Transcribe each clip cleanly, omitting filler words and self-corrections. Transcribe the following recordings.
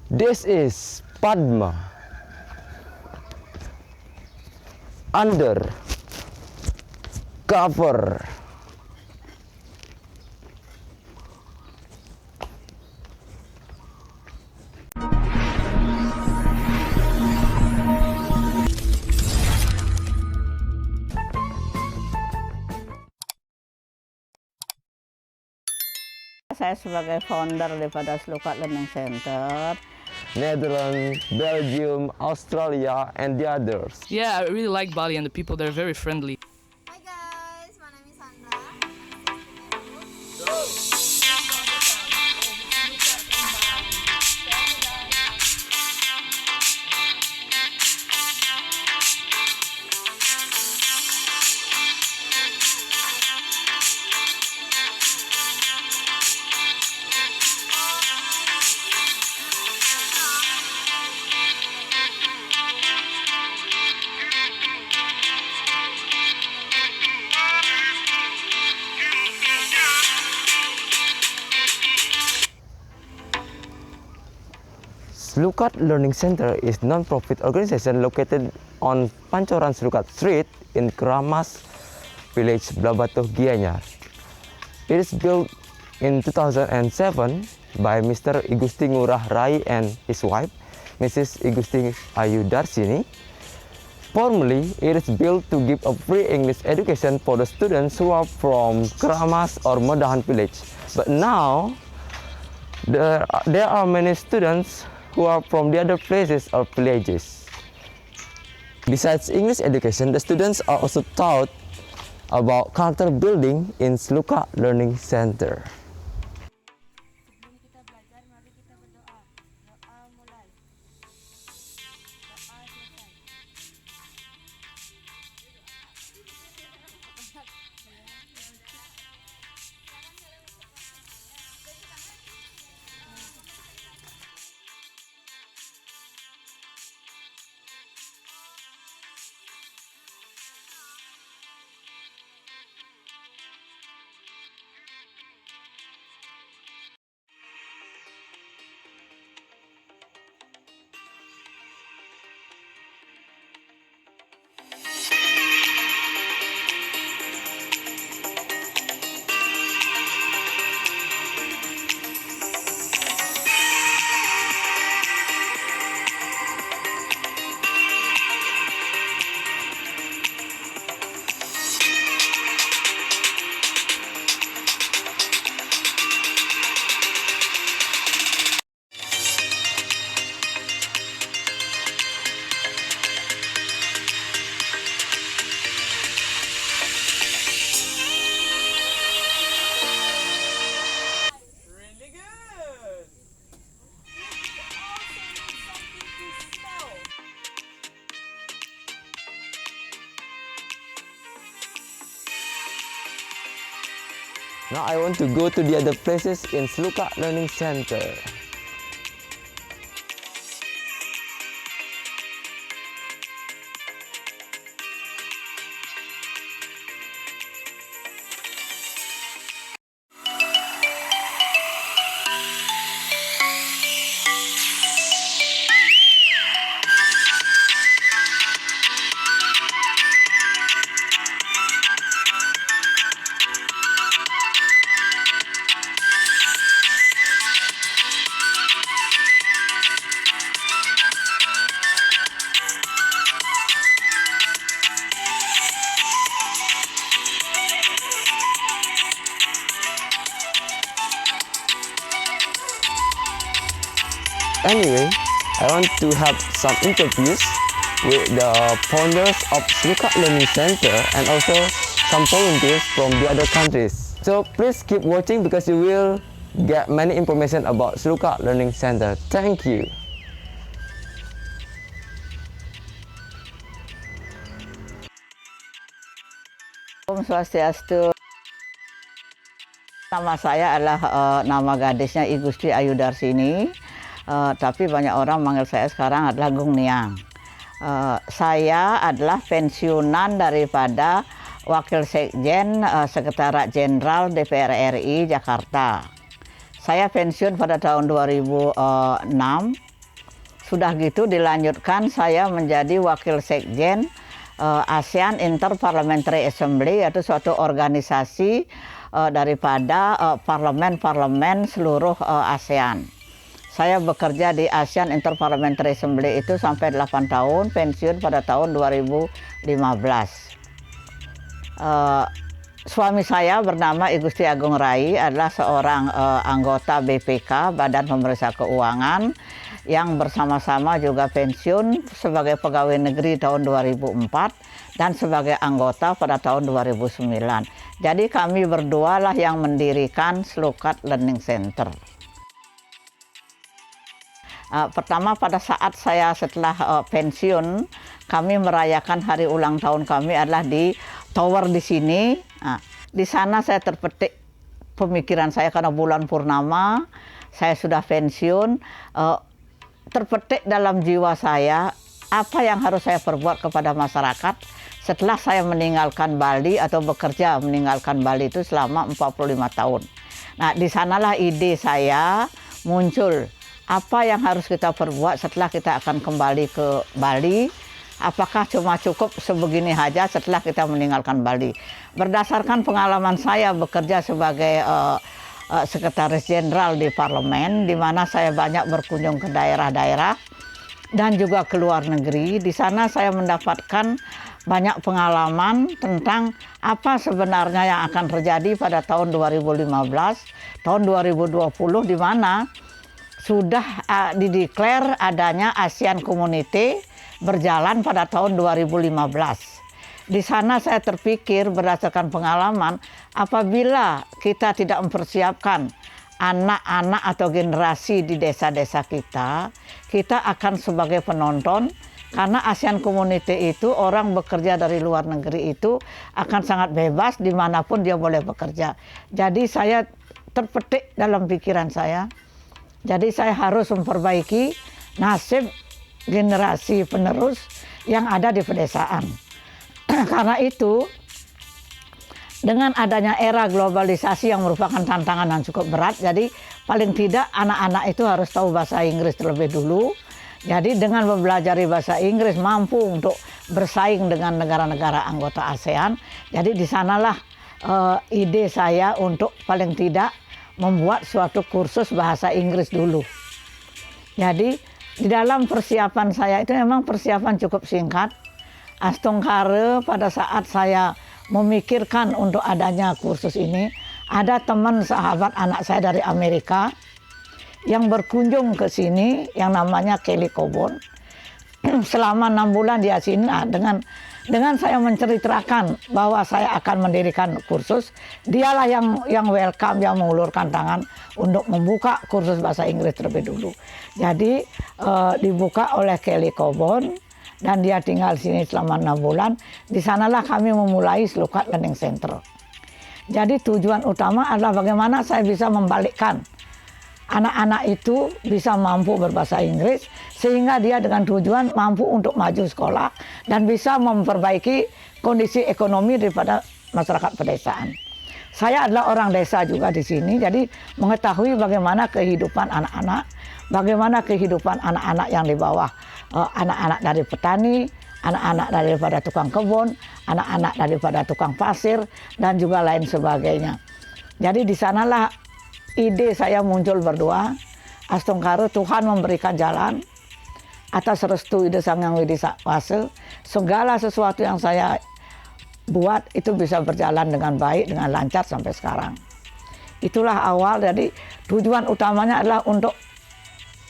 This is Padma under cover. Saya sebagai founder daripada Slukat Learning Center. Netherlands, Belgium, Australia, and the others. Yeah, I really like Bali and the people there are very friendly. Hi guys, my name is Sandra. Slukat Learning Center is non-profit organization located on Pancoran Slukat Street in Keramas Village, Blabatuh, Gianyar. It is built in 2007 by Mr. Igusti Ngurah Rai and his wife, Mrs. Igusti Ayu Darsini. Formerly, it is built to give a free English education for the students who are from Keramas or Modahan village. But now, there are many students who are from the other places or villages. Besides English education, the students are also taught about character building in Slukat Learning Center. Sebelum kita belajar, mari kita berdoa. Doa mulai. Doa selesai. Now I want to go to the other places in Slukat Learning Center. Anyway, I want to have some interviews with the founders of Slukat Learning Center and also some volunteers from the other countries. So please keep watching because you will get many information about Slukat Learning Center. Thank you. Om Swastiastu. Nama saya adalah nama gadisnya Igusti Ayu Darsini, tapi banyak orang manggil saya sekarang adalah Gung Niang. Saya adalah pensiunan daripada Wakil Sekjen Sekretariat Jenderal DPR RI Jakarta. Saya pensiun pada tahun 2006 Sudah gitu dilanjutkan saya menjadi wakil sekjen ASEAN Interparliamentary Assembly, yaitu suatu organisasi daripada parlemen-parlemen seluruh ASEAN. Saya bekerja di ASEAN Interparliamentary Assembly itu sampai 8 tahun, pensiun pada tahun 2015. Suami saya bernama I Gusti Agung Rai adalah seorang anggota BPK, Badan Pemeriksa Keuangan, yang bersama-sama juga pensiun sebagai pegawai negeri tahun 2004 dan sebagai anggota pada tahun 2009. Jadi kami berdua lah yang mendirikan Slukat Learning Center. Pertama pada saat saya setelah pensiun, kami merayakan hari ulang tahun kami adalah di tower di sini. Di sana saya terpetik pemikiran saya karena bulan purnama, saya sudah pensiun. Terpetik dalam jiwa saya apa yang harus saya perbuat kepada masyarakat setelah saya meninggalkan Bali atau bekerja meninggalkan Bali itu selama 45 tahun. Nah, di sanalah ide saya muncul. Apa yang harus kita perbuat setelah kita akan kembali ke Bali? Apakah cuma cukup sebegini saja setelah kita meninggalkan Bali? Berdasarkan pengalaman saya bekerja sebagai Sekretaris Jenderal di Parlemen, di mana saya banyak berkunjung ke daerah-daerah dan juga ke luar negeri. Di sana saya mendapatkan banyak pengalaman tentang apa sebenarnya yang akan terjadi pada tahun 2015, tahun 2020, di mana sudah dideklar adanya ASEAN Community berjalan pada tahun 2015. Di sana saya terpikir berdasarkan pengalaman, apabila kita tidak mempersiapkan anak-anak atau generasi di desa-desa kita, kita akan sebagai penonton, karena ASEAN Community itu orang bekerja dari luar negeri itu akan sangat bebas dimanapun dia boleh bekerja. Jadi saya terpetik dalam pikiran saya, jadi saya harus memperbaiki nasib generasi penerus yang ada di pedesaan. Karena itu, dengan adanya era globalisasi yang merupakan tantangan yang cukup berat, jadi paling tidak anak-anak itu harus tahu bahasa Inggris terlebih dulu. Jadi dengan mempelajari bahasa Inggris mampu untuk bersaing dengan negara-negara anggota ASEAN. Jadi di sanalah ide saya untuk paling tidak membuat suatu kursus bahasa Inggris dulu. Jadi di dalam persiapan saya itu memang persiapan cukup singkat. Astungkare pada saat saya memikirkan untuk adanya kursus ini, ada teman sahabat anak saya dari Amerika yang berkunjung ke sini yang namanya Kelly Coburn. Selama 6 bulan dia sini, dengan saya menceritakan bahwa saya akan mendirikan kursus, dialah yang welcome, yang mengulurkan tangan untuk membuka kursus bahasa Inggris terlebih dulu. Jadi dibuka oleh Kelly Coburn dan dia tinggal di sini selama 6 bulan. Di sanalah kami memulai Slukat Learning Center. Jadi tujuan utama adalah bagaimana saya bisa membalikkan anak-anak itu bisa mampu berbahasa Inggris, sehingga dia dengan tujuan mampu untuk maju sekolah dan bisa memperbaiki kondisi ekonomi daripada masyarakat pedesaan. Saya adalah orang desa juga di sini, jadi mengetahui bagaimana kehidupan anak-anak, bagaimana kehidupan anak-anak yang di bawah, anak-anak dari petani, anak-anak daripada tukang kebun, anak-anak daripada tukang pasir, dan juga lain sebagainya. Jadi di sanalah ide saya muncul berdua. Astungkare Tuhan memberikan jalan atas restu Ide Sang Hyang Widi Wase. Segala sesuatu yang saya buat itu bisa berjalan dengan baik, dengan lancar sampai sekarang. Itulah awal. Jadi tujuan utamanya adalah untuk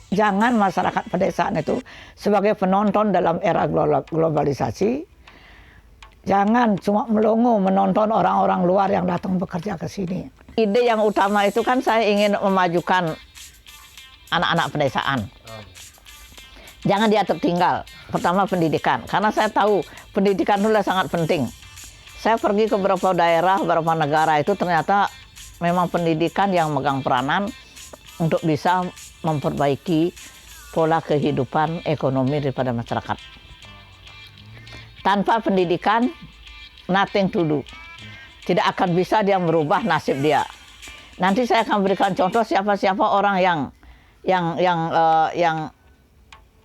jangan masyarakat pedesaan itu sebagai penonton dalam era globalisasi. Jangan cuma melongo menonton orang-orang luar yang datang bekerja ke sini. Ide yang utama itu kan saya ingin memajukan anak-anak pedesaan. Jangan dia tertinggal. Pertama pendidikan, karena saya tahu pendidikan itu sangat penting. Saya pergi ke beberapa daerah, beberapa negara itu ternyata memang pendidikan yang megang peranan untuk bisa memperbaiki pola kehidupan ekonomi daripada masyarakat. Tanpa pendidikan, nothing to do. Tidak akan bisa dia merubah nasib dia. Nanti saya akan berikan contoh siapa-siapa orang yang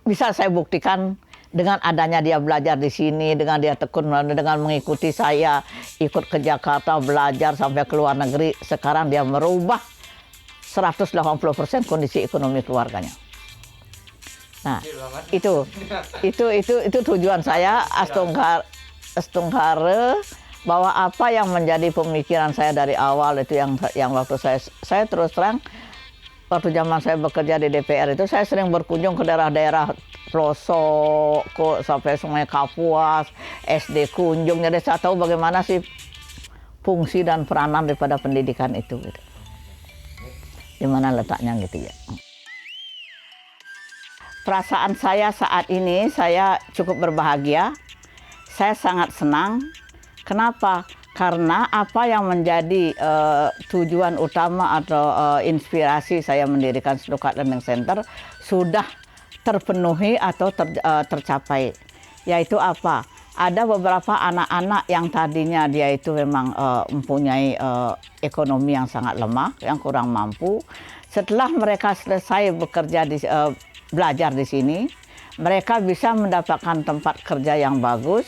bisa saya buktikan dengan adanya dia belajar di sini, dengan dia tekun, dengan mengikuti saya, ikut ke Jakarta, belajar sampai ke luar negeri. Sekarang dia merubah 180% kondisi ekonomi keluarganya. Nah, itu tujuan saya Astunghare, bahwa apa yang menjadi pemikiran saya dari awal itu yang waktu saya terus terang waktu zaman saya bekerja di DPR itu saya sering berkunjung ke daerah-daerah pelosok sampai Sungai Kapuas, SD Kunjung, jadi saya tahu bagaimana sih fungsi dan peranan daripada pendidikan itu gitu. Di mana letaknya gitu ya. Perasaan saya saat ini, saya cukup berbahagia, saya sangat senang. Kenapa? Karena apa yang menjadi tujuan utama atau inspirasi saya mendirikan Slukat Learning Center sudah terpenuhi atau tercapai. Yaitu apa? Ada beberapa anak-anak yang tadinya dia itu memang mempunyai ekonomi yang sangat lemah, yang kurang mampu. Setelah mereka selesai bekerja belajar di sini, mereka bisa mendapatkan tempat kerja yang bagus,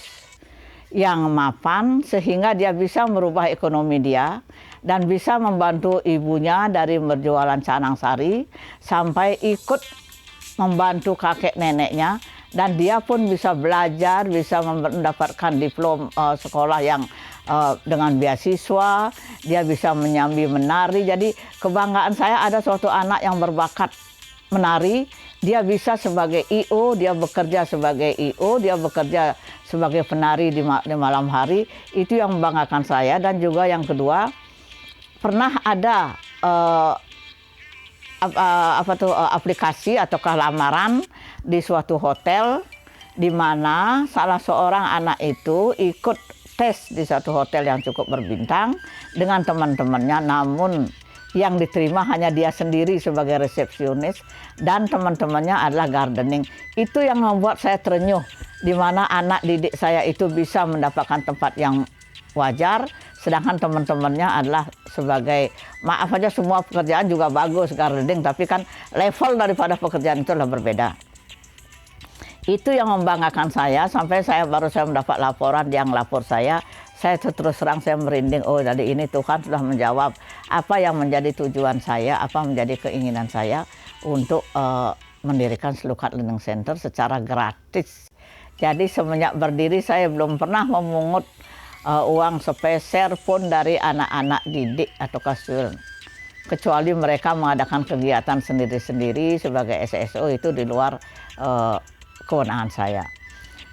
yang mapan, sehingga dia bisa merubah ekonomi dia dan bisa membantu ibunya dari berjualan canang sari sampai ikut membantu kakek neneknya, dan dia pun bisa belajar, bisa mendapatkan diploma sekolah yang dengan beasiswa, dia bisa menyambi menari. Jadi kebanggaan saya ada suatu anak yang berbakat menari, dia bisa sebagai I.O, dia bekerja sebagai I.O, dia bekerja sebagai penari di malam hari. Itu yang membanggakan saya. Dan juga yang kedua, pernah ada aplikasi atau lamaran di suatu hotel di mana salah seorang anak itu ikut tes di satu hotel yang cukup berbintang dengan teman-temannya, namun yang diterima hanya dia sendiri sebagai resepsionis dan teman-temannya adalah gardening. Itu yang membuat saya terenyuh, di mana anak didik saya itu bisa mendapatkan tempat yang wajar, sedangkan teman-temannya adalah sebagai, maaf aja semua pekerjaan juga bagus gardening, tapi kan level daripada pekerjaan itu adalah berbeda. Itu yang membanggakan saya, sampai saya mendapat laporan yang lapor saya terus terang saya merinding. Oh, jadi ini Tuhan sudah menjawab apa yang menjadi tujuan saya, apa menjadi keinginan saya untuk mendirikan Slukat Learning Center secara gratis. Jadi semenjak berdiri saya belum pernah memungut uang sepeser pun dari anak-anak didik atau student. Kecuali mereka mengadakan kegiatan sendiri-sendiri sebagai SSO, itu di luar kewenangan saya.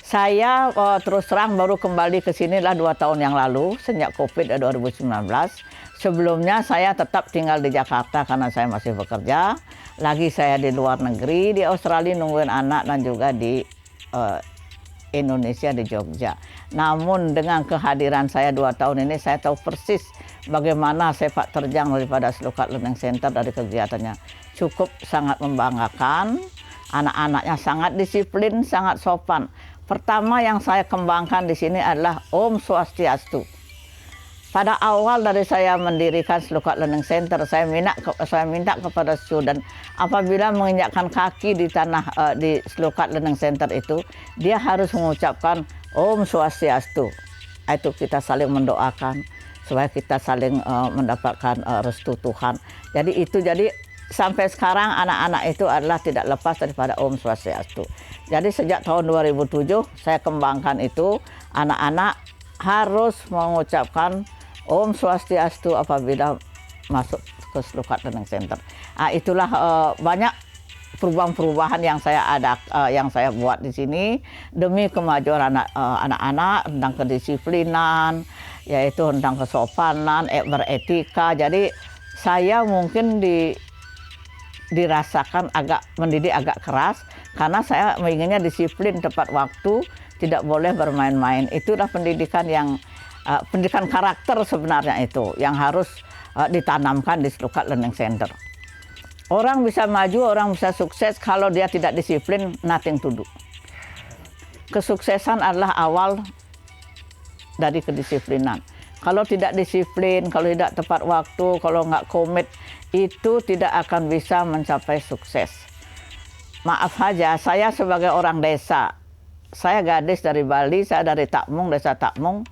Saya terus terang baru kembali ke sini 2 tahun yang lalu, sejak COVID 2019. Sebelumnya saya tetap tinggal di Jakarta karena saya masih bekerja. Lagi saya di luar negeri, di Australia nungguin anak, dan juga di Indonesia, di Jogja. Namun dengan kehadiran saya 2 tahun ini, saya tahu persis bagaimana sepak terjang daripada Slukat Learning Center dari kegiatannya. Cukup sangat membanggakan, anak-anaknya sangat disiplin, sangat sopan. Pertama yang saya kembangkan di sini adalah Om Swastiastu. Pada awal dari saya mendirikan Slukat Learning Center, saya minta kepada student apabila menginjakkan kaki di tanah di Slukat Learning Center itu, dia harus mengucapkan Om Swastiastu. Itu kita saling mendoakan supaya kita saling mendapatkan restu Tuhan. Jadi sampai sekarang anak-anak itu adalah tidak lepas daripada Om Swastiastu. Jadi sejak tahun 2007 saya kembangkan itu, anak-anak harus mengucapkan Om Swastiastu apabila masuk ke Slukat Learning Center. Nah, itulah banyak perubahan-perubahan yang saya buat di sini demi kemajuan anak-anak tentang kedisiplinan, yaitu tentang kesopanan, beretika. Jadi saya mungkin dirasakan mendidik agak keras karena saya menginginnya disiplin, tepat waktu, tidak boleh bermain-main. Itulah pendidikan pendidikan karakter sebenarnya itu yang harus ditanamkan di Slukat Learning Center. Orang bisa maju, orang bisa sukses kalau dia tidak disiplin, nothing to do. Kesuksesan adalah awal dari kedisiplinan. Kalau tidak disiplin, kalau tidak tepat waktu, kalau nggak komit, itu tidak akan bisa mencapai sukses. maaf saja, saya sebagai orang desa, saya gadis dari Bali, saya dari Takmung, desa Takmung,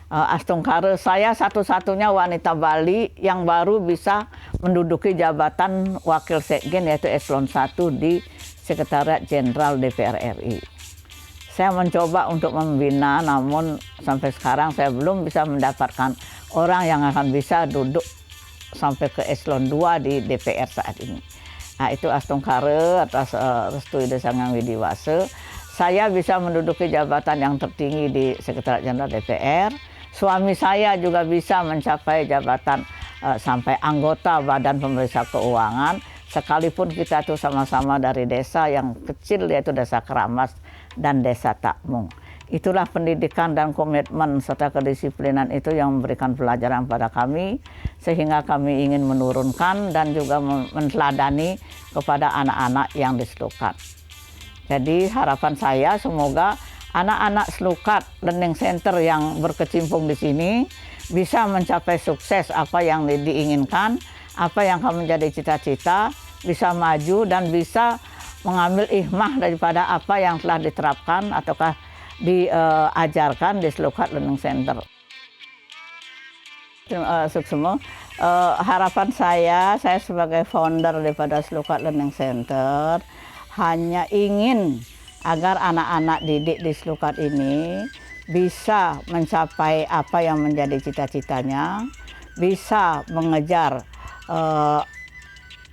Astungkare, saya satu-satunya wanita Bali yang baru bisa menduduki jabatan Wakil Sekjen yaitu Eselon 1 di Sekretariat Jenderal DPR RI. Saya mencoba untuk membina, namun sampai sekarang saya belum bisa mendapatkan orang yang akan bisa duduk sampai ke Eselon 2 di DPR saat ini. Nah, itu Astungkare atas restu Ide Sanghyang Widiwase. Saya bisa menduduki jabatan yang tertinggi di Sekretariat Jenderal DPR. Suami saya juga bisa mencapai jabatan sampai anggota Badan Pemeriksa Keuangan. Sekalipun kita tuh sama-sama dari desa yang kecil, yaitu Desa Keramas dan Desa Takmung. Itulah pendidikan dan komitmen serta kedisiplinan itu yang memberikan pelajaran pada kami, sehingga kami ingin menurunkan dan juga meneladani kepada anak-anak yang diselukat. Jadi harapan saya semoga anak-anak Selukat Learning Center yang berkecimpung di sini bisa mencapai sukses apa yang diinginkan, apa yang akan menjadi cita-cita, bisa maju dan bisa mengambil hikmah daripada apa yang telah diterapkan ataukah diajarkan di Selukat Learning Center. Suksemo, harapan saya sebagai founder daripada Selukat Learning Center hanya ingin agar anak-anak didik di Selukat ini bisa mencapai apa yang menjadi cita-citanya, bisa mengejar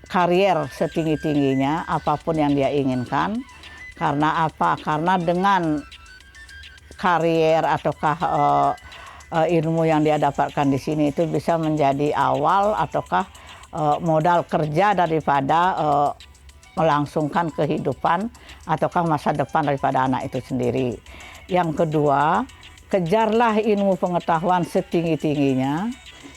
karier setinggi-tingginya apapun yang dia inginkan. Karena apa? Karena dengan karier ataukah ilmu yang dia dapatkan di sini itu bisa menjadi awal ataukah modal kerja daripada melangsungkan kehidupan ataukah masa depan daripada anak itu sendiri. Yang kedua, kejarlah ilmu pengetahuan setinggi-tingginya,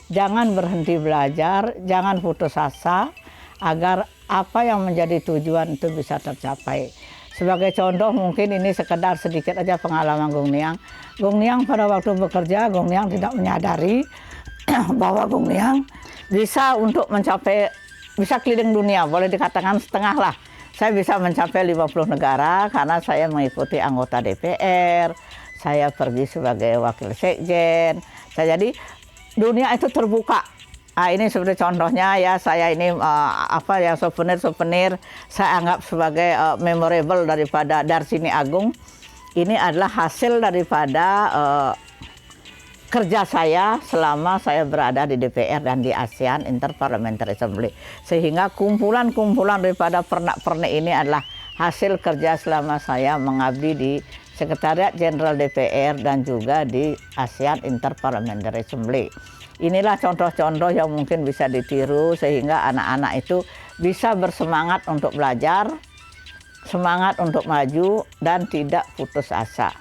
jangan berhenti belajar, jangan putus asa, agar apa yang menjadi tujuan itu bisa tercapai. Sebagai contoh mungkin ini sekedar sedikit aja pengalaman Gung Niang. Gung Niang pada waktu bekerja, Gung Niang tidak menyadari bahwa Gung Niang bisa untuk mencapai, bisa keliling dunia, boleh dikatakan setengah lah. Saya bisa mencapai 50 negara karena saya mengikuti anggota DPR, saya pergi sebagai wakil sekjen. Jadi dunia itu terbuka. Nah, ini seperti contohnya ya, saya ini souvenir saya anggap sebagai memorable daripada Darsini Agung. Ini adalah hasil daripada kerja saya selama saya berada di DPR dan di ASEAN Interparliamentary Assembly. Sehingga kumpulan-kumpulan daripada pernak-pernik ini adalah hasil kerja selama saya mengabdi di Sekretariat Jenderal DPR dan juga di ASEAN Interparliamentary Assembly. Inilah contoh-contoh yang mungkin bisa ditiru sehingga anak-anak itu bisa bersemangat untuk belajar, semangat untuk maju, dan tidak putus asa.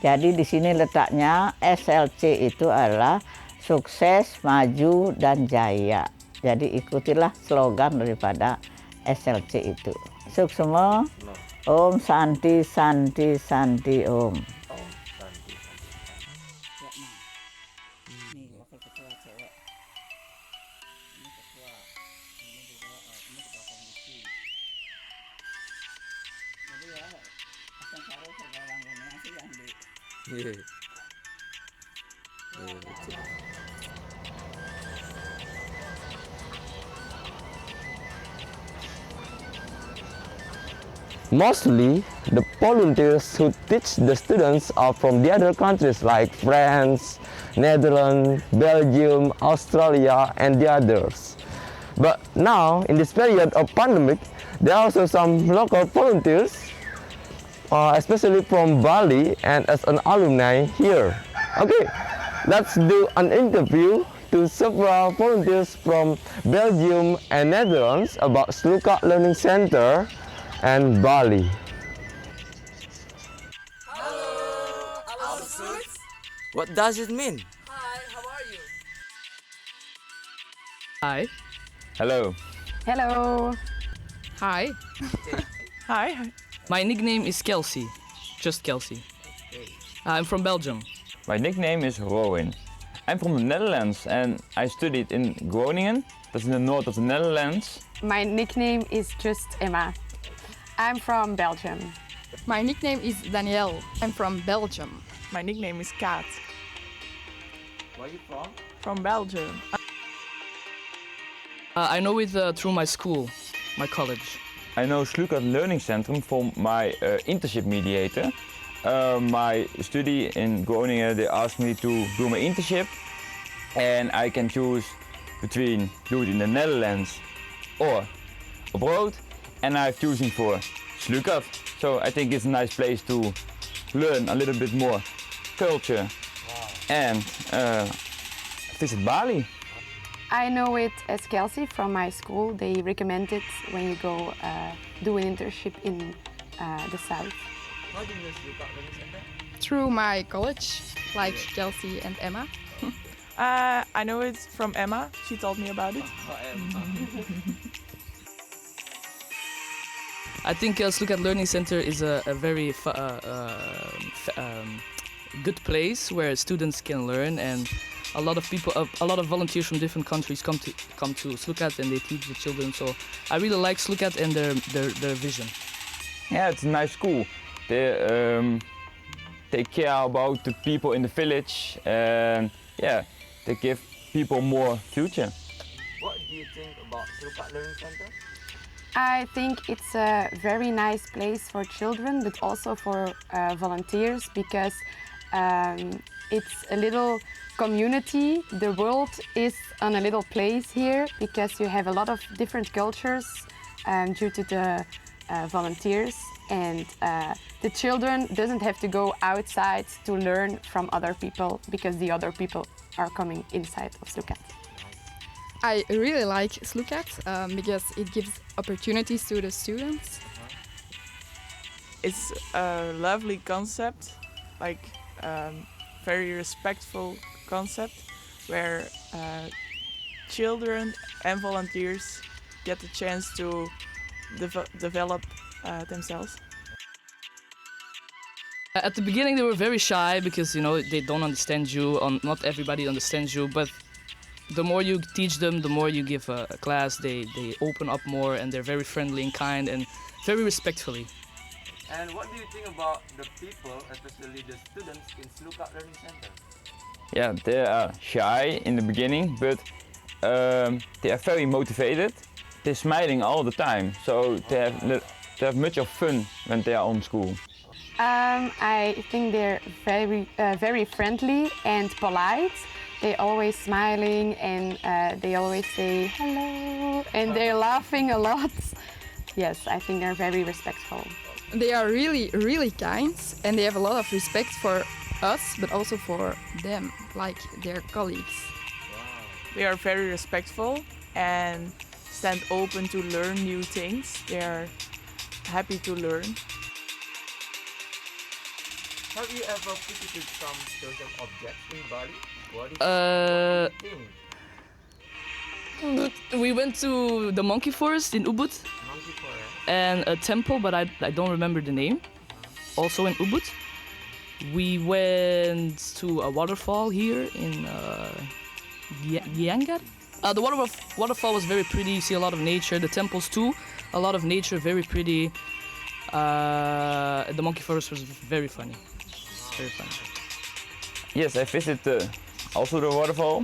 Jadi di sini letaknya SLC itu adalah sukses, maju, dan jaya. Jadi ikutilah slogan daripada SLC itu. Suksema, Om Santi Santi Santi Om. Mostly, the volunteers who teach the students are from the other countries like France, Netherlands, Belgium, Australia, and the others. But now, in this period of pandemic, there are also some local volunteers, especially from Bali and as an alumni here. Okay, let's do an interview to several volunteers from Belgium and Netherlands about Selukat Learning Center and Bali. Hello, Alfred. What does it mean? Hi, how are you? Hi. Hello. Hello. Hi. Hi. My nickname is Kelsey. Just Kelsey. I'm from Belgium. My nickname is Rowan. I'm from the Netherlands and I studied in Groningen, that's in the north of the Netherlands. My nickname is just Emma. I'm from Belgium. My nickname is Danielle. I'm from Belgium. My nickname is Kaat. Where are you from? From Belgium. I know it through my school, my college. I know Slukat Learning Centrum from my internship mediator. My study in Groningen, they asked me to do my internship, and I can choose between do it in the Netherlands or abroad, and I'm choosing for Slukat. So I think it's a nice place to learn a little bit more culture and visit Bali. I know it as Kelsey from my school. They recommend it when you go do an internship in the south. How do you know Slukat Learning Center? Through my college, like Kelsey and Emma. I know it from Emma. She told me about it. I think Slukat Learning Center is a very good place where students can learn, and a lot of people, a lot of volunteers from different countries come to Slukat and they teach the children. So I really like Slukat and their vision. Yeah, it's a nice school. They take care about the people in the village, and yeah, they give people more future. What do you think about Slukat Learning Center? I think it's a very nice place for children, but also for volunteers, because it's a little community. The world is on a little place here because you have a lot of different cultures due to the volunteers, and the children doesn't have to go outside to learn from other people because the other people are coming inside of Slukat. I really like Slukat because it gives opportunities to the students. It's a lovely concept, like very respectful concept, where children and volunteers get the chance to develop themselves. At the beginning they were very shy because they don't understand you, not everybody understands you, but the more you teach them, the more you give a class, they open up more, and they're very friendly and kind and very respectfully. And what do you think about the people, especially the students in Slukat Learning Center? Yeah, they are shy in the beginning, but they are very motivated. They're smiling all the time, so they have much of fun when they are on school. I think they're very friendly and polite. They're always smiling, and they always say hello, and they're laughing a lot. Yes, I think they're very respectful. They are really, really kind, and they have a lot of respect for us, but also for them, like their colleagues. They are very respectful and stand open to learn new things. They are happy to learn. Have you ever visited some certain objects in Bali? What do you think? We went to the monkey forest in Ubud Monkey Forest. and a temple, but I don't remember the name. Also in Ubud. We went to a waterfall here in Gianyar. The waterfall was very pretty. You see a lot of nature. The temples too, a lot of nature, very pretty. The monkey forest was very funny. Very funny. Yes, I visited also the waterfall.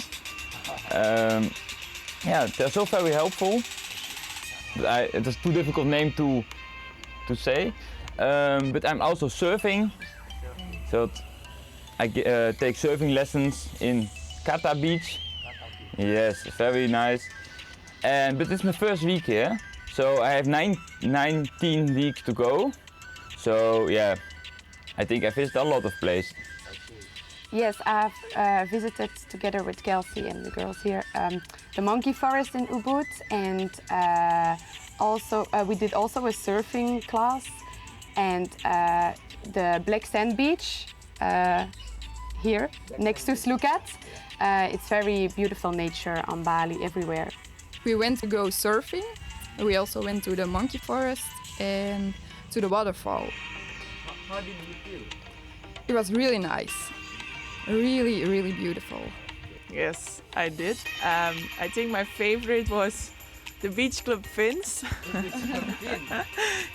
Yeah, they're so very helpful. But it is too difficult name to say. But I'm also surfing. So I take surfing lessons in Kata Beach. Yes, very nice. But it's my first week here, so I have 19 weeks to go. So yeah, I think I visited a lot of places. Yes, I've visited together with Kelsey and the girls here the monkey forest in Ubud, and also we did also a surfing class, and the Black Sand Beach here next to Slukat. It's very beautiful nature on Bali everywhere. We went to go surfing. We also went to the monkey forest and to the waterfall. How did you feel? It was really nice. Really, really beautiful. Yes, I did. I think my favorite was The beach club Fins.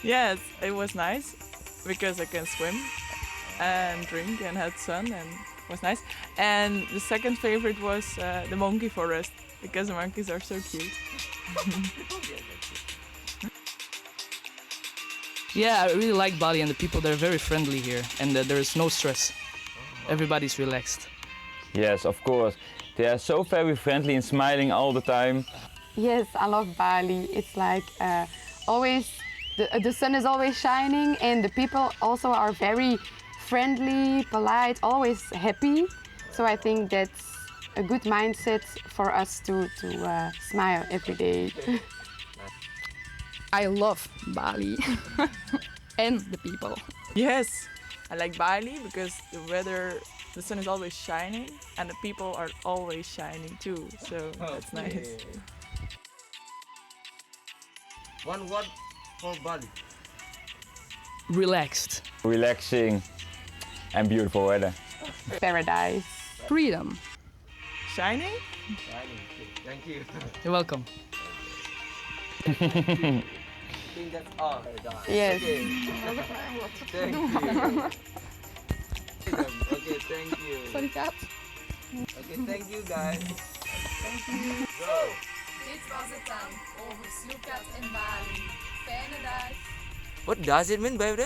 Yes, it was nice because I can swim and drink and had sun and it was nice. And the second favorite was the monkey forest because the monkeys are so cute. Yeah, I really like Bali and the people, they're very friendly here and there is no stress. Everybody's relaxed. Yes, of course. They are so very friendly and smiling all the time. Yes, I love Bali. It's like always, the sun is always shining and the people also are very friendly, polite, always happy. So I think that's a good mindset for us to smile every day. I love Bali and the people. Yes, I like Bali because the weather, the sun is always shining and the people are always shining too. So that's nice. One word for Bali. Relaxed. Relaxing and beautiful weather. Paradise. Freedom. Shining? Thank you. You're welcome. I think that's all. Yes. Thank you. Okay, thank you. Sorry, Kat. Okay, thank you guys. Dit was het dan over Snoekat en Bali. Fijne dag. What does it mean, baby?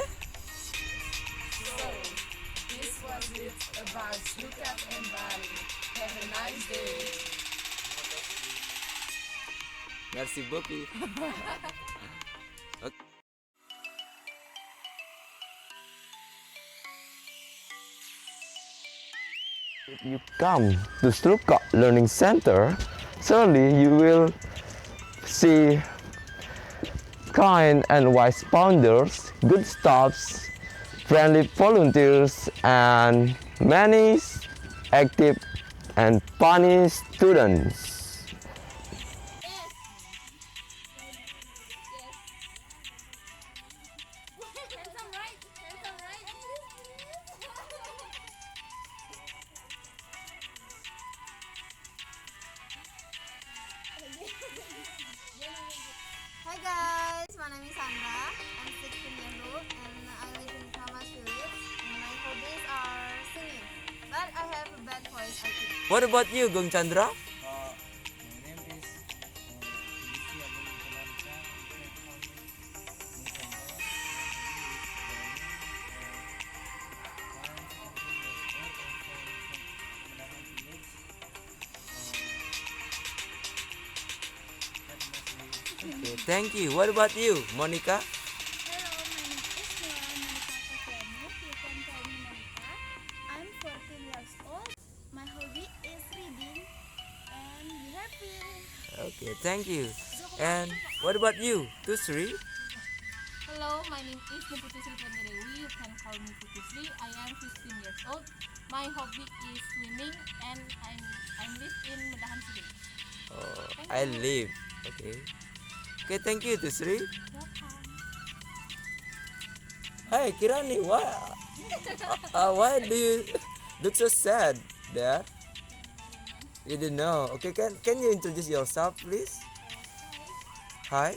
This was it about Snoekat and Bali. Have a nice day. Merci beaucoup. If you come to Slupka Learning Center, surely you will see kind and wise founders, good staffs, friendly volunteers, and many active and funny students. Handsome, right? Handsome, right? Hi guys, my name is Sandra. I'm 16 years old and I live in Kramas Village. And my hobbies are singing, but I have a bad voice, I think. What about you, Gong Chandra? Okay, thank you. What about you, Monica? Hello, my name is Nora Monica Kafianu. You can call me Monica. I'm 14 years old. My hobby is reading and be happy. Okay, thank you. And what about you, Tusri? Hello, my name is Niputu Silvandewi. You can call me Putusri. I am 15 years old. My hobby is swimming and I live in Medahan City. Oh, I live. Okay. Okay, thank you, Tusri. Welcome. Hi, Kirani. Why do you look so sad there? You didn't know. Okay, can you introduce yourself, please? Hi.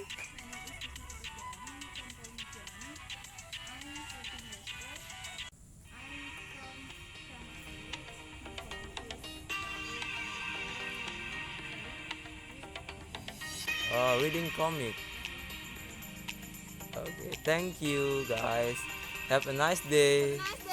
Oh, reading comic. Okay, thank you guys. Have a nice day. Nice day.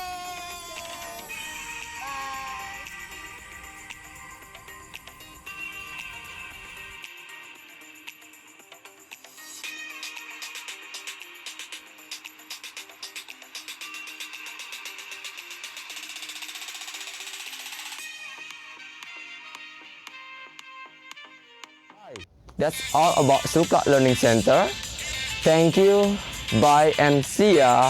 Bye. That's all about Slupka Learning Center. Thank you, bye and see ya.